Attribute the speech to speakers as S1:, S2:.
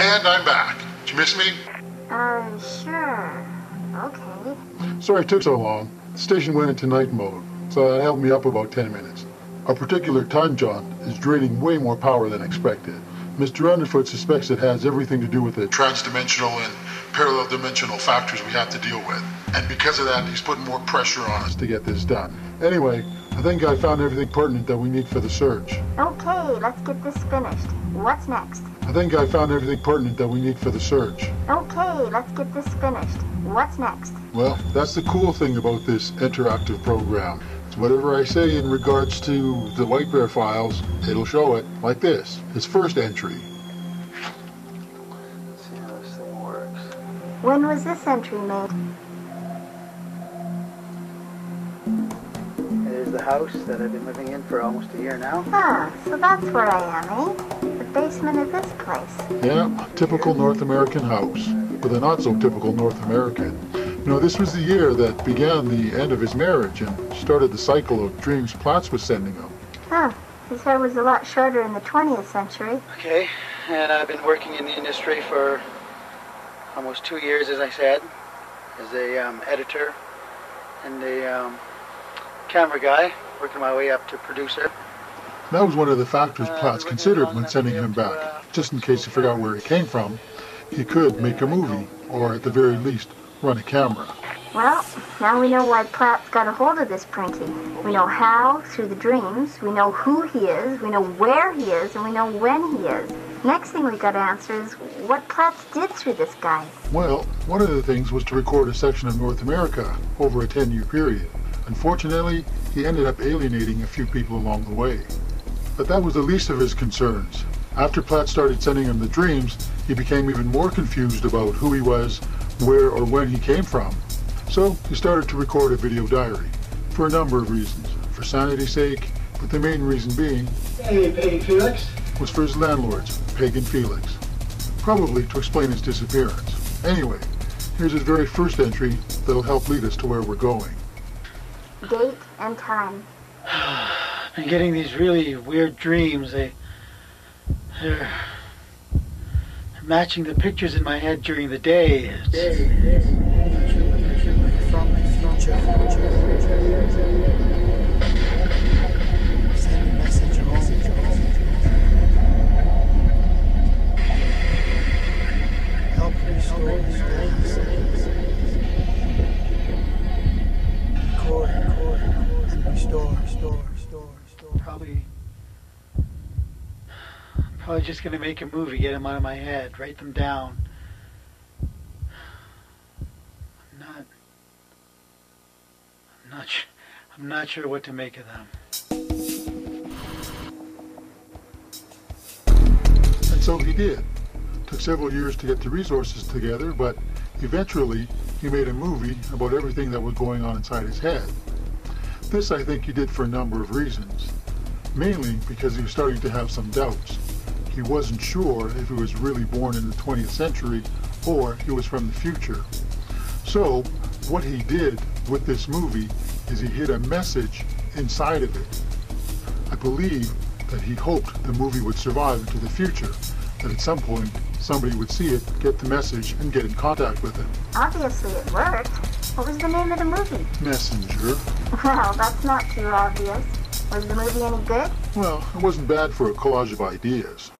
S1: And I'm back. Did you miss me?
S2: Sure. Okay.
S1: Sorry it took so long. The station went into night mode, so that held me up about 10 minutes. Our particular time jaunt is draining way more power than expected. Mr. Underfoot suspects it has everything to do with the transdimensional and parallel dimensional factors we have to deal with. And because of that, he's putting more pressure on us to get this done. Anyway, I think I found everything pertinent that we need for the search.
S2: Okay, let's get this finished. What's next?
S1: I think I found everything pertinent that we need for the search.
S2: Okay, let's get this finished. What's next?
S1: Well, that's the cool thing about this interactive program. It's whatever I say in regards to the White Bear files, it'll show it like this. His first entry.
S3: Let's see how this thing works.
S2: When was this entry made?
S3: There's the house that I've been living in for almost a year now.
S2: Ah, so that's where I am, eh? The basement of this place.
S1: Yeah, typical North American house, with a not-so-typical North American. You know, this was the year that began the end of his marriage and started the cycle of dreams Platz was sending him.
S2: Huh, his hair was a lot shorter in the 20th century.
S3: Okay, and I've been working in the industry for almost 2 years, as I said, as a editor and a camera guy, working my way up to producer.
S1: That was one of the factors Platz considered when sending him back. Just in case he forgot where he came from, he could make a movie, or at the very least, run a camera.
S2: Well, now we know why Platz got a hold of this printing. We know how, through the dreams, we know who he is, we know where he is, and we know when he is. Next thing we got to answer is what Platz did through this guy.
S1: Well, one of the things was to record a section of North America over a 10-year period. Unfortunately, he ended up alienating a few people along the way. But that was the least of his concerns. After Platz started sending him the dreams, he became even more confused about who he was, where or when he came from. So he started to record a video diary, for a number of reasons. For sanity's sake, but the main reason being,
S4: Hey, Pagan Felix.
S1: was for his landlords, Peg and Felix. Probably to explain his disappearance. Anyway, here's his very first entry that'll help lead us to where we're going.
S2: Date and time.
S3: I've been getting these really weird dreams. They're matching the pictures in my head during the day.
S4: From the future. Send a message home. Help restore the past. Record, and restore.
S3: Probably just gonna make a movie, get them out of my head, write them down. I'm not sure what to make of them.
S1: And so he did. Took several years to get the resources together, but eventually he made a movie about everything that was going on inside his head. This I think he did for a number of reasons. Mainly because he was starting to have some doubts. He wasn't sure if he was really born in the 20th century or he was from the future. So what he did with this movie is he hid a message inside of it. I believe that he hoped the movie would survive into the future, that at some point somebody would see it, get the message, and get in contact with him.
S2: Obviously it worked. What was the name of the movie?
S1: Messenger.
S2: Well, that's not too obvious. Was the movie any good?
S1: Well, it wasn't bad for a collage of ideas.